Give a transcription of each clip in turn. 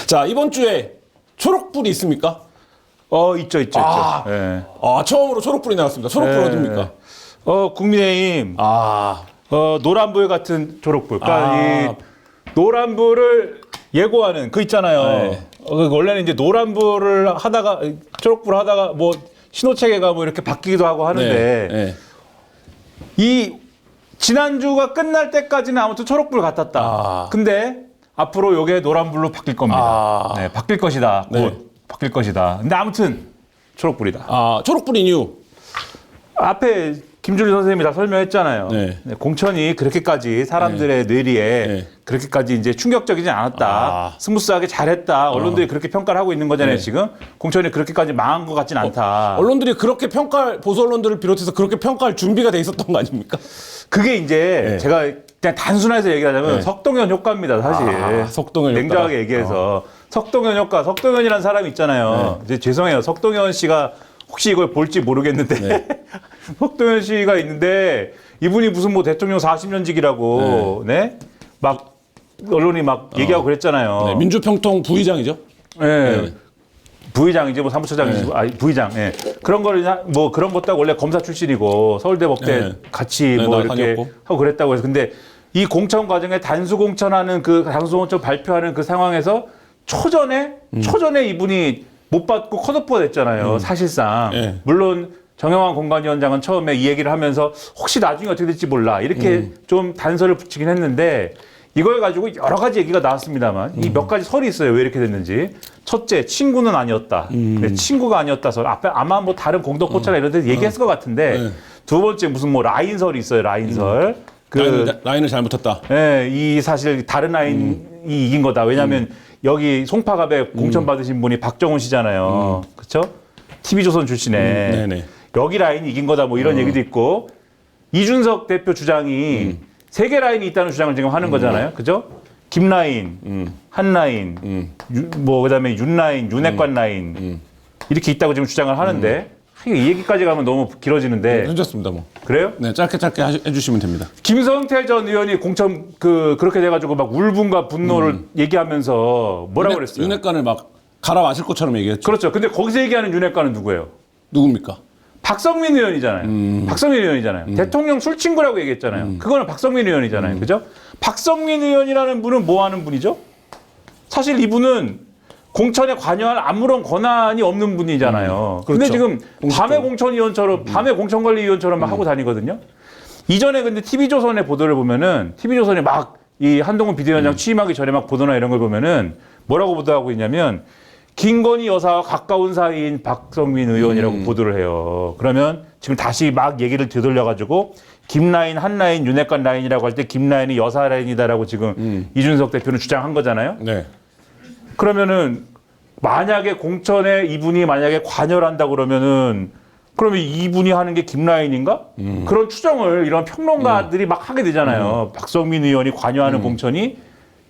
자, 이번 주에 초록불이 있습니까? 있죠. 예. 처음으로 초록불이 나왔습니다. 초록불 어딥니까? 국민의힘 아, 노란불 같은 초록불. 그러니까 아. 이 노란불을 예고하는 그 있잖아요. 네. 원래는 이제 노란불을 하다가 초록불 하다가 뭐 신호체계가 뭐 이렇게 바뀌기도 하고 하는데 네. 이 지난주가 끝날 때까지는 아무튼 초록불 같았다. 아. 근데 앞으로 요게 노란불로 바뀔 겁니다. 아. 네, 바뀔 것이다. 곧 네. 바뀔 것이다. 근데 아무튼 초록불이다. 초록불 이유. 앞에 김준일 선생님이 다 설명했잖아요. 네. 네, 공천이 그렇게까지 사람들의 뇌리에 네. 그렇게까지 이제 충격적이지 않았다. 스무스하게 잘했다. 언론들이 그렇게 평가를 하고 있는 거잖아요. 네. 지금 공천이 그렇게까지 망한 것 같진 않다. 언론들이 그렇게 보수 언론들을 비롯해서 그렇게 평가할 준비가 돼 있었던 거 아닙니까? 그게 이제 네. 제가 그냥 단순해서 얘기하자면 네. 석동현 효과입니다. 사실. 석동현 효과. 냉정하게 얘기해서 석동현 효과. 석동현이라는 사람이 있잖아요. 이제 죄송해요. 석동현 씨가 혹시 이걸 볼지 모르겠는데 석동현 씨가 있는데 이분이 무슨 뭐 대통령 40년직이라고 네? 막 언론이 막 얘기하고 그랬잖아요. 네, 민주평통 부의장이죠. 네. 부의장이지 뭐 사무처장이지 부의장. 예. 그런 거를 뭐 그런 것도 하고 원래 검사 출신이고 서울대 법대 네. 같이 네, 뭐 나 이렇게 다녔고. 하고 그랬다고 해서 근데 이 공천 과정에 단수 공천하는 그 단수 공천 발표하는 그 상황에서 초전에 이분이 못 받고 컷오프가 됐잖아요. 사실상. 네. 물론 정영환 공관위원장은 처음에 이 얘기를 하면서 혹시 나중에 어떻게 될지 몰라 이렇게 좀 단서를 붙이긴 했는데 이걸 가지고 여러 가지 얘기가 나왔습니다만 이 몇 가지 설이 있어요. 왜 이렇게 됐는지. 첫째, 친구는 아니었다. 네, 친구가 아니었다 설. 앞에 아마 뭐 다른 공덕포차나 이런 데서 얘기했을 것 같은데 네. 두 번째 무슨 뭐 라인설이 있어요. 라인설. 라인을 잘못했다. 예, 이 사실 다른 라인이 이긴 거다. 왜냐하면 여기 송파갑에 공천 받으신 분이 박정훈 씨잖아요. 그렇죠? TV조선 출신에 네네. 여기 라인이 이긴 거다. 뭐 이런 얘기도 있고 이준석 대표 주장이 세 개 라인이 있다는 주장을 지금 하는 거잖아요. 그죠? 김 라인, 한 라인, 뭐 그다음에 윤 라인, 윤핵관 라인 이렇게 있다고 지금 주장을 하는데 이 얘기까지 가면 너무 길어지는데 괜찮습니다, 뭐. 그래요? 네, 짧게 해주시면 됩니다. 김성태 전 의원이 공천 그렇게 돼가지고 막 울분과 분노를 얘기하면서 뭐라고 그랬어요? 윤핵관을 막 갈아 마실 것처럼 얘기했죠. 그렇죠. 근데 거기서 얘기하는 윤핵관은 누구예요? 누굽니까? 박성민 의원이잖아요. 박성민 의원이잖아요. 대통령 술친구라고 얘기했잖아요. 그거는 박성민 의원이잖아요. 그죠? 박성민 의원이라는 분은 뭐 하는 분이죠? 사실 이분은 공천에 관여할 아무런 권한이 없는 분이잖아요. 그렇죠. 근데 지금 밤에 공식적으로. 공천위원처럼, 밤에 공천관리위원처럼 막 하고 다니거든요. 이전에 근데 TV조선의 보도를 보면은, TV조선이 막 이 한동훈 비대위원장 취임하기 전에 막 보도나 이런 걸 보면은 뭐라고 보도하고 있냐면, 김건희 여사와 가까운 사이인 박성민 의원이라고 보도를 해요. 그러면 지금 다시 막 얘기를 되돌려가지고 김라인, 한라인, 윤핵관 라인이라고 할 때 김라인이 여사 라인이다라고 지금 이준석 대표는 주장한 거잖아요. 네. 그러면은 만약에 공천에 이분이 만약에 관여를 한다 그러면은 그러면 이분이 하는 게 김라인인가? 그런 추정을 이런 평론가들이 막 하게 되잖아요. 박성민 의원이 관여하는 공천이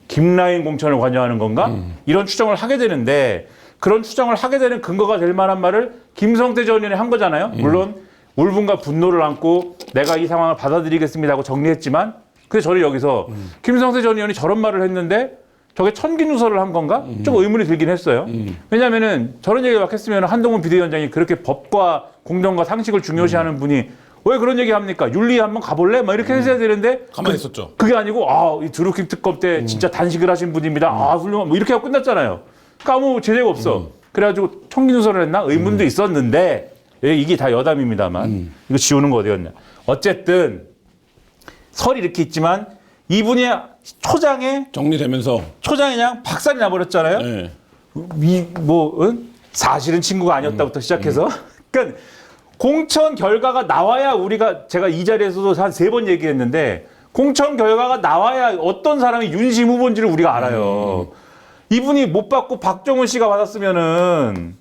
김라인 공천을 관여하는 건가? 이런 추정을 하게 되는데 그런 추정을 하게 되는 근거가 될 만한 말을 김성태 전 의원이 한 거잖아요. 물론 울분과 분노를 안고 내가 이 상황을 받아들이겠습니다 하고 정리했지만 근데 저는 여기서 김성태 전 의원이 저런 말을 했는데 저게 천기누설을 한 건가? 좀 의문이 들긴 했어요. 왜냐하면은 저런 얘기를 막 했으면 한동훈 비대위원장이 그렇게 법과 공정과 상식을 중요시하는 분이 왜 그런 얘기 합니까? 윤리 한번 가볼래? 막 이렇게 했어야 되는데 가만히 있었죠. 그게 아니고 이 드루킹 특검 때 진짜 단식을 하신 분입니다. 훌륭한 뭐 이렇게 하고 끝났잖아요. 그러니까 아무 제재가 없어. 그래가지고 청기누설을 했나? 의문도 있었는데 이게 다 여담입니다만 이거 지우는 거 어디였냐? 어쨌든 설이 이렇게 있지만 이분이 초장에 그냥 박살이 나버렸잖아요. 네. 사실은 친구가 아니었다부터 시작해서 그러니까 공천 결과가 나와야 제가 이 자리에서도 한 3번 얘기했는데 공천 결과가 나와야 어떤 사람이 윤심 후보인지를 우리가 알아요. 이분이 못 받고 박정훈 씨가 받았으면은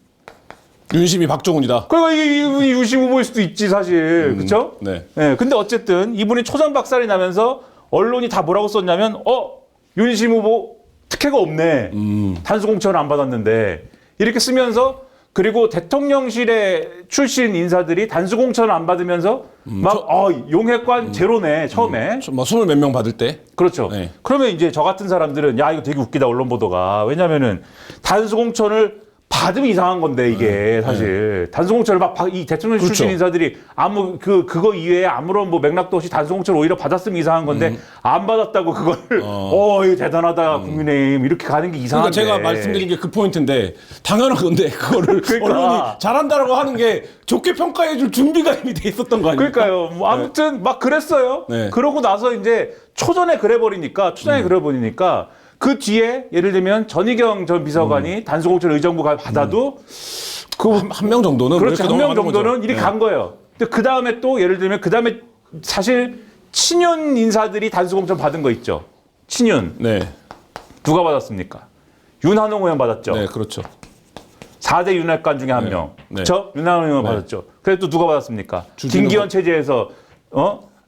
윤심이 박정훈이다. 그러니까 이분이 윤심 후보일 수도 있지 사실. 그렇죠? 네. 네. 근데 어쨌든 이분이 초전 박살이 나면서 언론이 다 뭐라고 썼냐면 윤심 후보 특혜가 없네. 단수 공천을 안 받았는데 이렇게 쓰면서 그리고 대통령실에 출신 인사들이 단수공천을 안 받으면서 용해관 제로네 처음에. 뭐 20몇 명 받을 때. 그렇죠. 네. 그러면 이제 저 같은 사람들은 야 이거 되게 웃기다 언론 보도가. 왜냐면은 단수공천을 받으면 이상한 건데 이게 사실 단수공천을 막 이 대통령 그렇죠. 출신 인사들이 아무 그거 이외에 아무런 뭐 맥락도 없이 단수공천을 오히려 받았으면 이상한 건데 안 받았다고 그걸 이거 대단하다 국민의힘 이렇게 가는 게 이상한데. 그러니까 제가 말씀드린 게 그 포인트인데 당연한 건데 그거를 그러니까. 언론이 잘한다라고 하는 게 좋게 평가해줄 준비가 이미 돼 있었던 거 아닙니까? 그러니까요. 뭐 아무튼 막 그랬어요. 네. 그러고 나서 이제 초전에 그래버리니까 그 뒤에 예를 들면 전희경 전 비서관이 단수공천 의정부가 받아도 한 명 정도는 그렇죠. 한 명 정도는 이렇게 네. 간 거예요. 근데 그 다음에 또 예를 들면 그 다음에 사실 친윤 인사들이 단수공천 받은 거 있죠. 친윤 네, 누가 받았습니까? 윤한홍 의원 받았죠. 네, 그렇죠. 4대 윤핵관 중에 한 명. 네. 그렇죠? 윤한홍 의원 네. 받았죠. 그래서 또 누가 받았습니까? 주진우 김기현 체제에서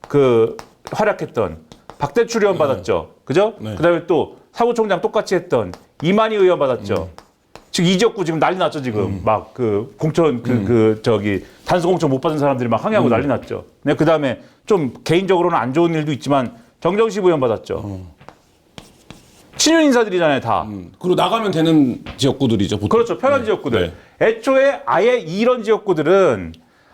그 활약했던 박대출 의원 받았죠. 그죠? 네. 그다음에 또 사무총장 똑같이 했던 이만희 의원 받았죠. 지금 이 지역구 지금 난리 났죠 지금 막 그 공천 저기 단수 공천 못 받은 사람들이 막 항의하고 난리 났죠. 네, 그다음에 좀 개인적으로는 안 좋은 일도 있지만 정정식 의원 받았죠. 친윤 인사들이잖아요 다. 그리고 나가면 되는 지역구들이죠. 보통. 그렇죠. 편한 지역구들. 네. 애초에 아예 이런 지역구들은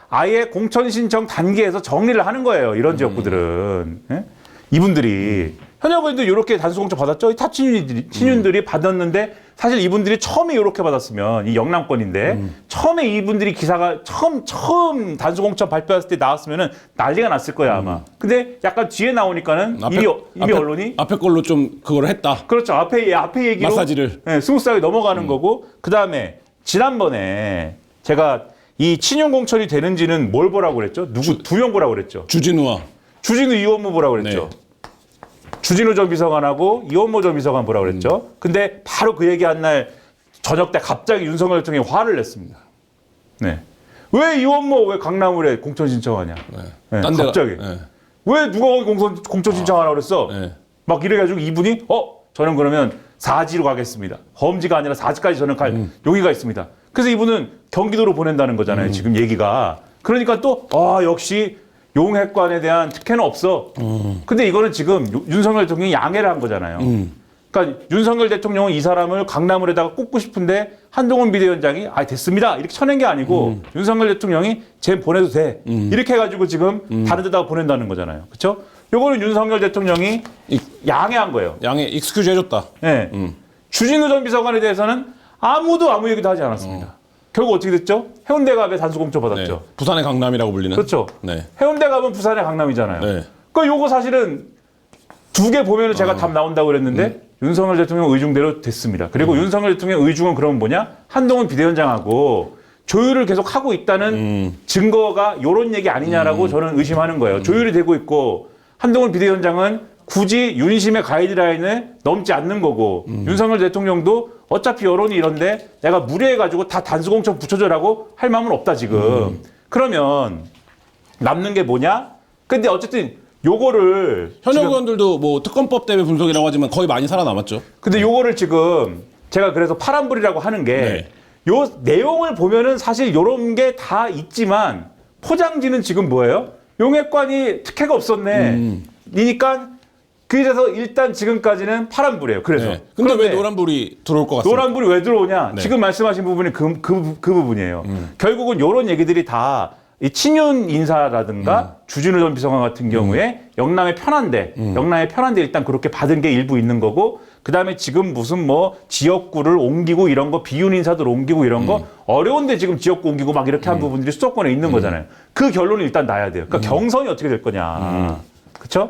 아예 공천 신청 단계에서 정리를 하는 거예요. 이런 지역구들은. 예? 이분들이 현역 의원도 이렇게 단수 공천 받았죠. 다 친윤들이 받았는데 사실 이분들이 처음에 이렇게 받았으면 이 영남권인데 처음에 이분들이 기사가 처음 단수 공천 발표했을 때 나왔으면은 난리가 났을 거야 아마. 근데 약간 뒤에 나오니까는 이미 언론이 앞에 걸로 좀 그걸 했다. 그렇죠. 앞에 얘기로 마사지를. 네, 스무스하게 넘어가는 거고 그 다음에 지난번에 제가 이 친윤 공천이 되는지는 뭘 보라고 그랬죠? 두 명 보라고 그랬죠. 주진우와 주진우 이원무 보라고 그랬죠. 네. 주진우 전 비서관하고 이원무 전 비서관 보라고 그랬죠. 근데 바로 그 얘기한 날 저녁 때 갑자기 윤석열 대통령이 화를 냈습니다. 네. 왜 이원무 왜 강남을에 공천 신청하냐? 네, 딴 데가- 갑자기. 네. 왜 누가 거기 공천 신청하라고 그랬어? 네. 막 이래가지고 이분이 저는 그러면 사지로 가겠습니다. 험지가 아니라 사지까지 저는 갈 용의가 있습니다. 그래서 이분은 경기도로 보낸다는 거잖아요. 지금 얘기가. 그러니까 또 역시 용핵관에 대한 특혜는 없어. 근데 이거는 지금 윤석열 대통령이 양해를 한 거잖아요. 그러니까 윤석열 대통령은 이 사람을 강남을에다가 꽂고 싶은데 한동훈 비대위원장이 됐습니다 이렇게 쳐낸 게 아니고 윤석열 대통령이 쟤 보내도 돼 이렇게 해가지고 지금 다른 데다가 보낸다는 거잖아요. 그렇죠? 요거는 윤석열 대통령이 양해한 거예요. 양해 익스큐즈 해줬다. 네. 주진우 전 비서관에 대해서는 아무도 아무 얘기도 하지 않았습니다. 결국 어떻게 됐죠? 해운대갑에 단수공천 받았죠. 네. 부산의 강남이라고 불리는. 그렇죠. 네. 해운대갑은 부산의 강남이잖아요. 네. 그러니까 요거 사실은 두 개 보면은 제가 답 나온다고 그랬는데 윤석열 대통령 의중대로 됐습니다. 그리고 윤석열 대통령 의중은 그러면 뭐냐? 한동훈 비대위원장하고 조율을 계속 하고 있다는 증거가 요런 얘기 아니냐라고 저는 의심하는 거예요. 조율이 되고 있고 한동훈 비대위원장은 굳이 윤심의 가이드라인을 넘지 않는 거고 윤석열 대통령도 어차피 여론이 이런데 내가 무리해가지고 다 단수공천 붙여줘라고 할 마음은 없다 지금. 그러면 남는 게 뭐냐? 근데 어쨌든 요거를 현역 지금 의원들도 뭐 특검법 때문에 분석이라고 하지만 거의 많이 살아남았죠. 근데 요거를 지금 제가 그래서 파란불이라고 하는 게 요 내용을 보면은 사실 요런 게 다 있지만 포장지는 지금 뭐예요? 용핵관이 특혜가 없었네. 이니까 그래서 일단 지금까지는 파란불이에요. 그래서. 네. 근데 왜 노란불이 들어올 것 같습니까? 노란불이 왜 들어오냐? 네. 지금 말씀하신 부분이 그 부분이에요. 결국은 요런 얘기들이 다 이 친윤 인사라든가 주진우 전 비서관 같은 경우에 영남에 편한데 일단 그렇게 받은 게 일부 있는 거고 그다음에 지금 무슨 뭐 지역구를 옮기고 이런 거 비윤 인사들 옮기고 이런 거 어려운데 지금 지역구 옮기고 막 이렇게 한 부분들이 수도권에 있는 거잖아요. 그 결론을 일단 나야 돼요. 그러니까 경선이 어떻게 될 거냐. 그렇죠?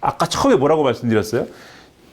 아까 처음에 뭐라고 말씀드렸어요?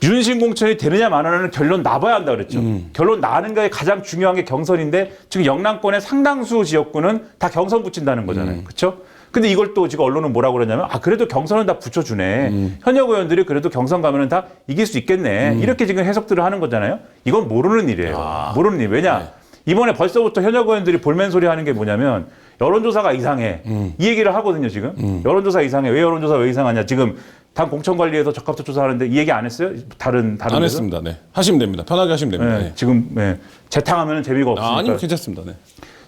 윤심 공천이 되느냐 마느냐는 결론 나봐야 한다 그랬죠. 결론 나는 게 가장 중요한 게 경선인데 지금 영남권의 상당수 지역구는 다 경선 붙인다는 거잖아요. 그렇죠? 근데 이걸 또 지금 언론은 뭐라고 그러냐면 그래도 경선은 다 붙여주네. 현역 의원들이 그래도 경선 가면은 다 이길 수 있겠네. 이렇게 지금 해석들을 하는 거잖아요. 이건 모르는 일이에요. 모르는 일. 왜냐? 이번에 벌써부터 현역 의원들이 볼멘 소리 하는 게 뭐냐면 여론조사가 이상해. 이 얘기를 하거든요, 지금. 여론조사 이상해. 왜 여론조사 왜 이상하냐. 지금 당 공천관리에서 적합도 조사하는데 이 얘기 안 했어요? 다른 안 데서? 했습니다. 네. 하시면 됩니다. 편하게 하시면 됩니다. 네, 네. 지금 재탕하면 재미가 없으니까. 아니요, 괜찮습니다. 네.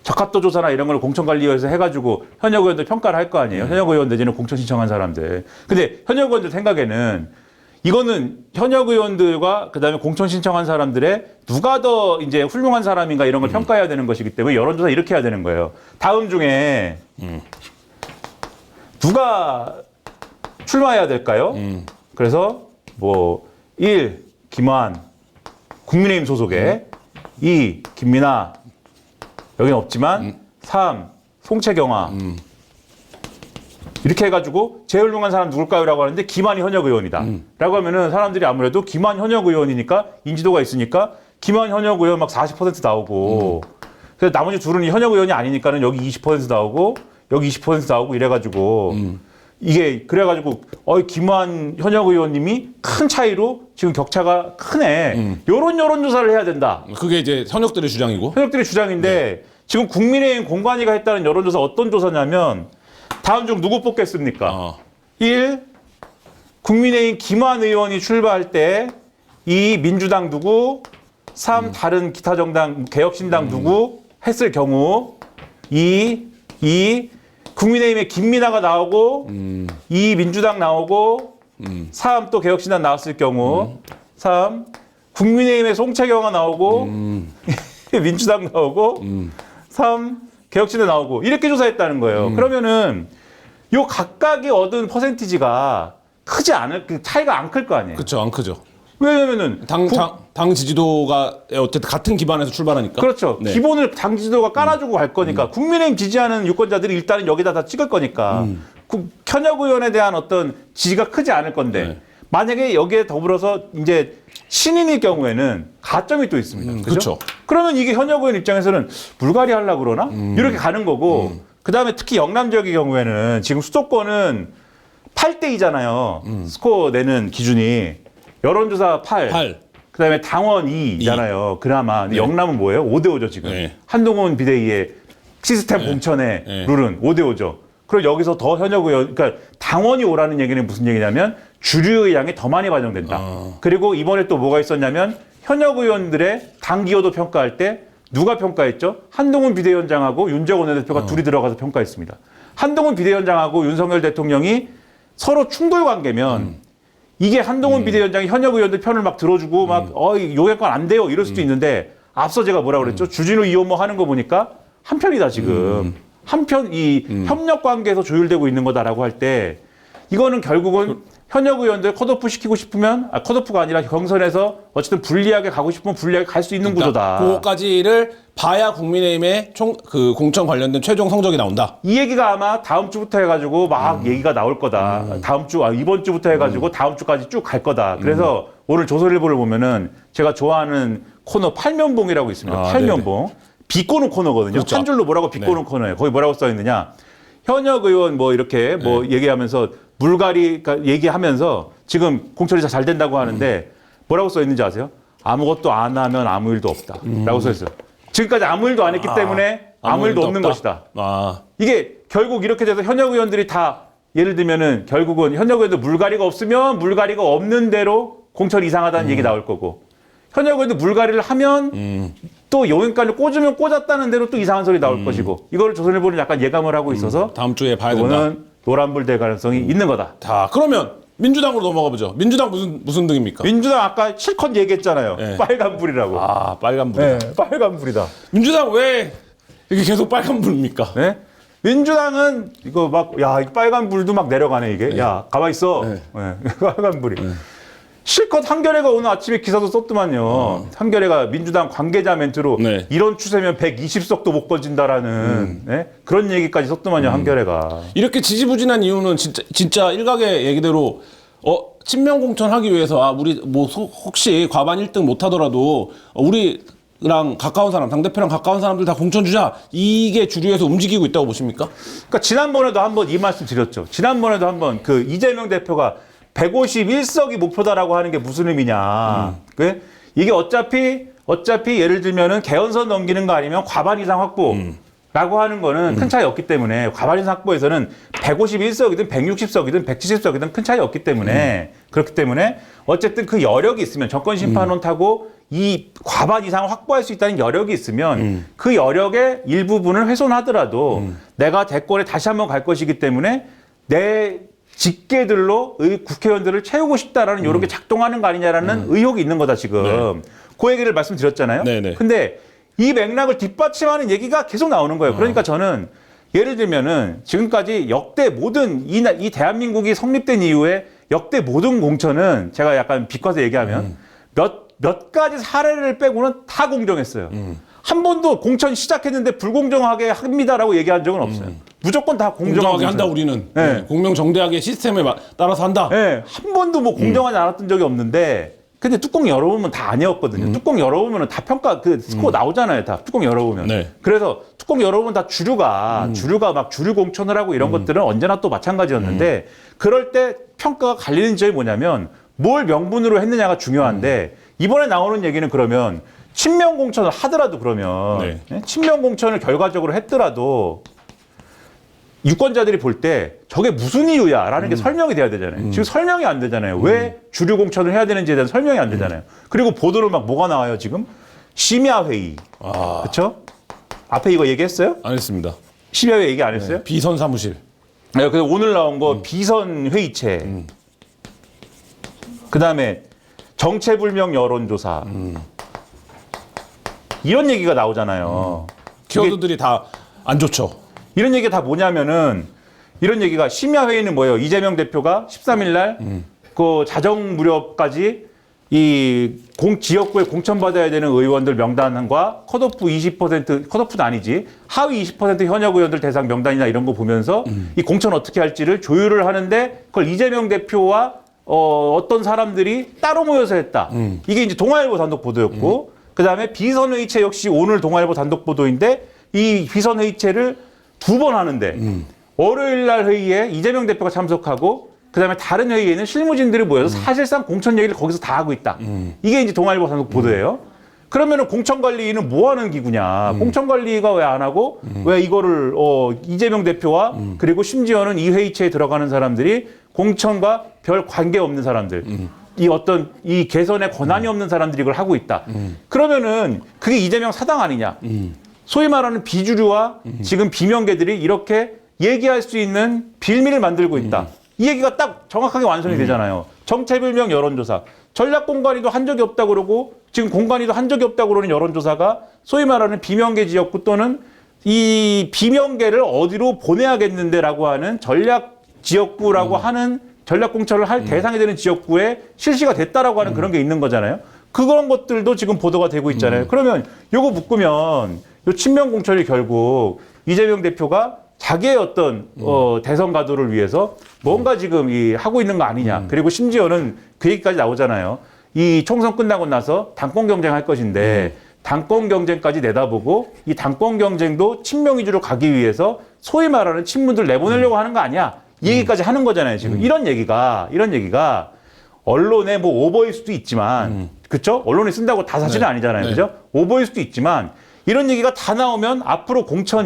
적합도 조사나 이런 걸 공천관리위원회에서 해가지고 현역 의원들 평가를 할 거 아니에요. 현역 의원 내지는 공천 신청한 사람들. 근데 현역 의원들 생각에는 이거는 현역 의원들과 그다음에 공천 신청한 사람들의 누가 더 이제 훌륭한 사람인가 이런 걸 평가해야 되는 것이기 때문에 여론조사 이렇게 해야 되는 거예요. 다음 중에 누가 출마해야 될까요? 그래서 뭐 1. 김환 국민의힘 소속의 2. 김민아 여기는 없지만 3. 송채경아 이렇게 해가지고 제일 훌륭한 사람 누굴까요? 라고 하는데 김환이 현역 의원이다 라고 하면은 사람들이 아무래도 김환 현역 의원이니까 인지도가 있으니까 김환 현역 의원 막 40% 나오고 그래서 나머지 둘은 현역 의원이 아니니까는 여기 20% 나오고 여기 20% 나오고 이래가지고 이게 그래가지고 김환 현역 의원님이 큰 차이로 지금 격차가 크네. 요런 여론조사를 해야 된다. 그게 이제 현역들의 주장이고. 현역들의 주장인데 지금 국민의힘 공관위가 했다는 여론조사 어떤 조사냐면 다음 중 누구 뽑겠습니까? 1. 국민의힘 김환 의원이 출마할 때 2. 민주당 누구 3. 다른 기타 정당 개혁신당 누구 했을 경우 2. 국민의힘에 김민아가 나오고 2. 민주당 나오고 3. 또 개혁신당 나왔을 경우 3. 국민의힘에 송채경아 나오고 민주당 나오고 3. 개혁신당 나오고 이렇게 조사했다는 거예요. 그러면은 요 각각이 얻은 퍼센티지가 크지 않을 차이가 안 클 거 아니에요. 그렇죠, 안 크죠. 왜냐면은 당 지지도가 어쨌든 같은 기반에서 출발하니까. 그렇죠. 네. 기본을 당 지지도가 깔아주고 갈 거니까 국민의힘 지지하는 유권자들이 일단은 여기다 다 찍을 거니까 현역 의원에 대한 어떤 지지가 크지 않을 건데 네. 만약에 여기에 더불어서 이제 신인일 경우에는 가점이 또 있습니다. 그렇죠. 그러면 이게 현역 의원 입장에서는 물갈이 하려고 그러나? 이렇게 가는 거고 그다음에 특히 영남 지역의 경우에는 지금 수도권은 8대2잖아요. 스코어 내는 기준이 여론조사 8. 그다음에 당원 2잖아요. 그나마 근데 영남은 뭐예요? 5대5죠 지금. 네. 한동훈 비대위의 시스템 공천의 룰은 5대5죠. 그리고 여기서 더 현역 의원, 그러니까 당원이 오라는 얘기는 무슨 얘기냐면 주류 의향이 더 많이 반영된다. 그리고 이번에 또 뭐가 있었냐면 현역 의원들의 당 기여도 평가할 때 누가 평가했죠? 한동훈 비대위원장하고 윤재원 원내대표가 둘이 들어가서 평가했습니다. 한동훈 비대위원장하고 윤석열 대통령이 서로 충돌 관계면 이게 한동훈 비대위원장이 현역 의원들 편을 막 들어주고 막 요약관 안 돼요 이럴 수도 있는데 앞서 제가 뭐라 그랬죠? 주진우 이혼모 하는 거 보니까 한 편이다 지금. 한편 이 협력 관계에서 조율되고 있는 거다라고 할 때 이거는 결국은 현역 의원들 컷오프 시키고 싶으면 컷오프가 아니라 경선에서 어쨌든 불리하게 가고 싶으면 불리하게 갈 수 있는 구조다. 그거까지를 봐야 국민의힘의 그 공천 관련된 최종 성적이 나온다. 이 얘기가 아마 다음 주부터 해가지고 막 얘기가 나올 거다. 다음 주, 이번 주부터 해가지고 다음 주까지 쭉 갈 거다. 그래서 오늘 조선일보를 보면은 제가 좋아하는 코너 팔면봉이라고 있습니다. 팔면봉. 비꼬는 코너거든요. 그렇죠. 한 줄로 뭐라고 비꼬는 코너예요. 거기 뭐라고 써 있느냐. 현역 의원 뭐 이렇게 뭐 얘기하면서 물갈이 얘기하면서 지금 공천이 잘 된다고 하는데 뭐라고 써 있는지 아세요? 아무것도 안 하면 아무 일도 없다. 라고 써 있어요. 지금까지 아무 일도 안 했기 때문에 아무 일도 없는 것이다. 이게 결국 이렇게 돼서 현역 의원들이 다 예를 들면은 결국은 현역 의원들 물갈이가 없으면 물갈이가 없는 대로 공천 이상하다는 얘기 나올 거고 현역 의원들 물갈이를 하면 또 여기까지 꽂으면 꽂았다는 대로 또 이상한 소리 나올 것이고 이거를 조선일보는 약간 예감을 하고 있어서 다음 주에 봐야 된다. 이거는 노란불 될 가능성이 있는 거다. 자, 그러면 민주당으로 넘어가 보죠. 민주당 무슨 등입니까? 민주당 아까 실컷 얘기했잖아요. 네. 빨간불이라고. 빨간불. 네, 빨간불이다. 민주당 왜 이게 계속 빨간불입니까? 네? 민주당은 이거 막 이 빨간불도 막 내려가네 이게. 야 가만 있어. 네. 네. 빨간불이. 실컷 한겨레가 오늘 아침에 기사도 썼더만요. 한겨레가 민주당 관계자 멘트로 네. 이런 추세면 120석도 못 걸진다라는 네? 그런 얘기까지 썼더만요. 한겨레가. 이렇게 지지부진한 이유는 진짜 일각의 얘기대로 친명 공천하기 위해서 우리 뭐 혹시 과반 1등 못 하더라도 우리랑 가까운 사람, 당대표랑 가까운 사람들 다 공천 주자. 이게 주류에서 움직이고 있다고 보십니까? 그러니까 지난번에도 한번 이 말씀 드렸죠. 지난번에도 한번 그 이재명 대표가 151석이 목표다라고 하는 게 무슨 의미냐. 이게 어차피 예를 들면은 개헌선 넘기는 거 아니면 과반 이상 확보. 라고 하는 거는 큰 차이 없기 때문에 과반인상 확보에서는 151석이든 160석이든 170석이든 큰 차이 없기 때문에 그렇기 때문에 어쨌든 그 여력이 있으면 정권 심판론 타고 이 과반 이상을 확보할 수 있다는 여력이 있으면 그 여력의 일부분을 훼손하더라도 내가 대권에 다시 한번 갈 것이기 때문에 내 직계들로 국회의원들을 채우고 싶다라는 이런 게 작동하는 거 아니냐라는 의혹이 있는 거다 지금. 네. 그 얘기를 말씀드렸잖아요. 네네. 근데 이 맥락을 뒷받침하는 얘기가 계속 나오는 거예요. 그러니까 저는 예를 들면은 지금까지 역대 모든 이 대한민국이 성립된 이후에 역대 모든 공천은 제가 약간 비꼬아서 얘기하면 몇 가지 사례를 빼고는 다 공정했어요. 한 번도 공천 시작했는데 불공정하게 합니다라고 얘기한 적은 없어요. 무조건 다 공정하게 한다 우리는. 네. 네. 공명정대하게 시스템에 따라서 한다. 네, 한 번도 뭐 공정하지 않았던 적이 없는데 근데 뚜껑 열어보면 다 아니었거든요. 뚜껑 열어보면 다 평가 그 스코어 나오잖아요. 다 뚜껑 열어보면. 네. 그래서 뚜껑 열어보면 다 주류가 막 주류 공천을 하고 이런 것들은 언제나 또 마찬가지였는데 그럴 때 평가가 갈리는 점이 뭐냐면 뭘 명분으로 했느냐가 중요한데 이번에 나오는 얘기는 그러면 친명 공천을 하더라도 그러면 네. 친명 공천을 결과적으로 했더라도 유권자들이 볼 때 저게 무슨 이유야라는 게 설명이 돼야 되잖아요. 지금 설명이 안 되잖아요. 왜 주류 공천을 해야 되는지에 대한 설명이 안 되잖아요. 그리고 보도로 막 뭐가 나와요 지금? 심야회의. 그렇죠? 앞에 이거 얘기했어요? 안 했습니다. 심야회의 얘기 안 했어요? 비선 사무실. 네, 그래서 오늘 나온 거 비선 회의체. 그다음에 정체불명 여론조사. 이런 얘기가 나오잖아요. 키워드들이 다 안 좋죠. 이런 얘기가 다 뭐냐면은 이런 얘기가 심야회의는 뭐예요? 이재명 대표가 13일 날 그 자정 무렵까지 이 지역구에 공천받아야 되는 의원들 명단과 컷오프 20%, 컷오프도 아니지, 하위 20% 현역 의원들 대상 명단이나 이런 거 보면서 이 공천 어떻게 할지를 조율을 하는데 그걸 이재명 대표와 어떤 사람들이 따로 모여서 했다. 이게 이제 동아일보 단독 보도였고, 그 다음에 비선회의체 역시 오늘 동아일보 단독 보도인데 이 비선회의체를 2번 하는데 월요일 날 회의에 이재명 대표가 참석하고 그다음에 다른 회의에는 실무진들이 모여서 사실상 공천 얘기를 거기서 다 하고 있다. 이게 이제 동아일보 단독 보도예요. 그러면은 공천관리는 뭐 하는 기구냐? 공천관리가 왜 안 하고 왜 이거를 이재명 대표와 그리고 심지어는 이 회의체에 들어가는 사람들이 공천과 별 관계 없는 사람들, 이 개선에 권한이 없는 사람들이 이걸 하고 있다. 그러면은 그게 이재명 사당 아니냐? 소위 말하는 비주류와 지금 비명계들이 이렇게 얘기할 수 있는 빌미를 만들고 있다. 이 얘기가 딱 정확하게 완성이 되잖아요. 정체불명 여론조사. 전략공관위도 한 적이 없다고 그러고 지금 공관위도 한 적이 없다고 그러는 여론조사가 소위 말하는 비명계 지역구 또는 이 비명계를 어디로 보내야겠는데라고 하는 전략 지역구라고 하는 전략공천을 할 대상이 되는 지역구에 실시가 됐다라고 하는 그런 게 있는 거잖아요. 그런 것들도 지금 보도가 되고 있잖아요. 그러면 요거 묶으면 요 친명 공천이 결국 이재명 대표가 자기의 어떤 대선 가도를 위해서 뭔가 지금 하고 있는 거 아니냐. 그리고 심지어는 그 얘기까지 나오잖아요. 이 총선 끝나고 나서 당권 경쟁할 것인데 당권 경쟁까지 내다보고 이 당권 경쟁도 친명 위주로 가기 위해서 소위 말하는 친문들 내보내려고 하는 거 아니야. 이 얘기까지 하는 거잖아요. 지금 이런 얘기가 언론의 뭐 오버일 수도 있지만 그렇죠? 언론이 쓴다고 다 사실은 아니잖아요. 그죠? 오버일 수도 있지만 이런 얘기가 다 나오면 앞으로 공천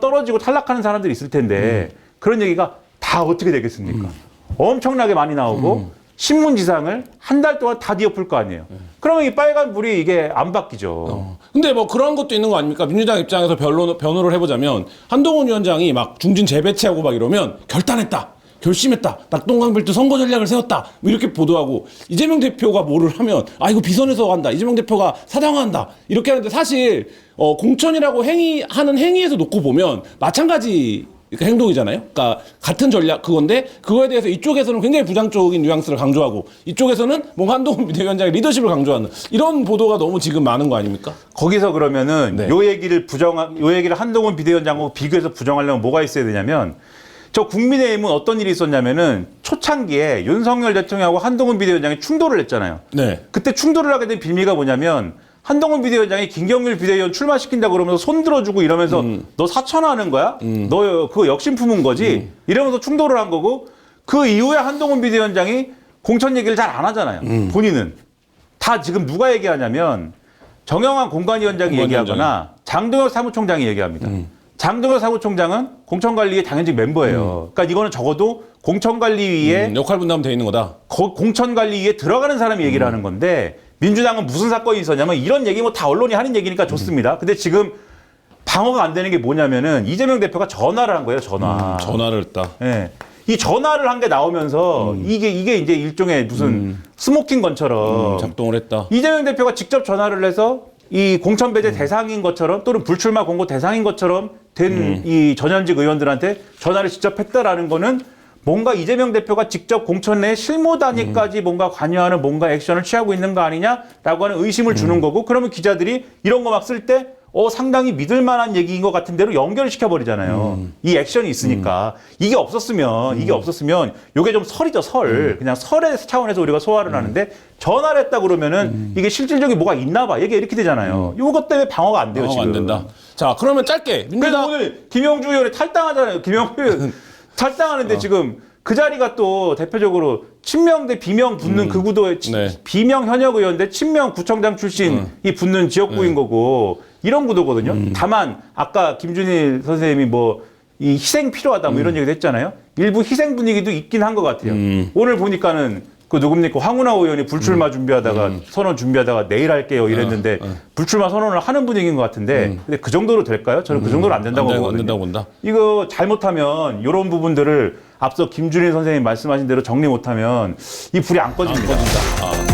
떨어지고 탈락하는 사람들이 있을 텐데 그런 얘기가 다 어떻게 되겠습니까? 엄청나게 많이 나오고 신문지상을 한 달 동안 다 뒤엎을 거 아니에요. 그러면 이 빨간 불이 이게 안 바뀌죠. 근데 뭐 그런 것도 있는 거 아닙니까? 민주당 입장에서 변호를 해보자면 한동훈 위원장이 막 중진 재배치하고 막 이러면 결단했다. 결심했다. 낙동강별도 선거 전략을 세웠다. 뭐 이렇게 보도하고 이재명 대표가 뭐를 하면 이거 비선에서 간다. 이재명 대표가 사당화한다. 이렇게 하는데 사실 공천이라고 하는 행위에서 놓고 보면 마찬가지 행동이잖아요. 그러니까 같은 전략 그건데 그거에 대해서 이쪽에서는 굉장히 부정적인 뉘앙스를 강조하고 이쪽에서는 뭔가 한동훈 비대위원장의 리더십을 강조하는 이런 보도가 너무 지금 많은 거 아닙니까? 거기서 그러면은 요 얘기를 한동훈 비대위원장하고 비교해서 부정하려면 뭐가 있어야 되냐면 저 국민의힘은 어떤 일이 있었냐면은 초창기에 윤석열 대통령하고 한동훈 비대위원장이 충돌을 했잖아요. 네. 그때 충돌을 하게 된 빌미가 뭐냐면 한동훈 비대위원장이 김경률 비대위원 출마시킨다고 그러면서 손 들어주고 이러면서 너 사천하는 거야? 너 그거 역심 품은 거지? 이러면서 충돌을 한 거고 그 이후에 한동훈 비대위원장이 공천 얘기를 잘 안 하잖아요. 본인은. 다 지금 누가 얘기하냐면 정영환 공관위원장이 얘기하거나 장동혁 사무총장이 얘기합니다. 장동혁 사무총장은 공천관리의 당연직 멤버예요. 그러니까 이거는 적어도 공천관리위에 역할 분담 돼 있는 거다. 공천관리위에 들어가는 사람이 얘기를 하는 건데 민주당은 무슨 사건이 있었냐면 이런 얘기 뭐 다 언론이 하는 얘기니까 좋습니다. 근데 지금 방어가 안 되는 게 뭐냐면은 이재명 대표가 전화를 한 거예요. 전화를 했다. 예. 이 전화를 한 게 나오면서 이게 이제 일종의 무슨 스모킹 건처럼 작동을 했다. 이재명 대표가 직접 전화를 해서 이 공천 배제 대상인 것처럼 또는 불출마 공고 대상인 것처럼 된 이 전현직 의원들한테 전화를 직접 했다라는 거는 뭔가 이재명 대표가 직접 공천 내 실무 단위까지 뭔가 관여하는 뭔가 액션을 취하고 있는 거 아니냐라고 하는 의심을 주는 거고 그러면 기자들이 이런 거 막 쓸 때 상당히 믿을 만한 얘기인 것 같은 대로 연결을 시켜버리잖아요. 이 액션이 있으니까. 이게 없었으면 요게 좀 설이죠, 설. 그냥 설의 차원에서 우리가 소화를 하는데 전화를 했다 그러면은 이게 실질적인 뭐가 있나 봐. 얘기가 이렇게 되잖아요. 요것 때문에 방어가 안 돼요, 방어가 지금. 안 된다. 자, 그러면 짧게. 그래서 민주당 오늘 김영주 의원이 탈당하잖아요. 김영주 의원 탈당하는데 지금 그 자리가 또 대표적으로 친명 대 비명 붙는 그 구도에 네. 비명 현역 의원 대 친명 구청장 출신이 붙는 지역구인 거고 이런 구도거든요. 다만 아까 김준일 선생님이 뭐 이 희생 필요하다 뭐 이런 얘기도 했잖아요. 일부 희생 분위기도 있긴 한 것 같아요. 오늘 보니까는 그 누굽니까 황운하 의원이 불출마 준비하다가 선언 준비하다가 내일 할게요 이랬는데 불출마 선언을 하는 분위기인 것 같은데 근데 그 정도로 될까요? 저는 그 정도로 안 된다고 보거든요. 안 된다고 본다. 이거 잘못하면 이런 부분들을 앞서 김준일 선생님 말씀하신 대로 정리 못하면 이 불이 안 꺼집니다. 안 꺼진다.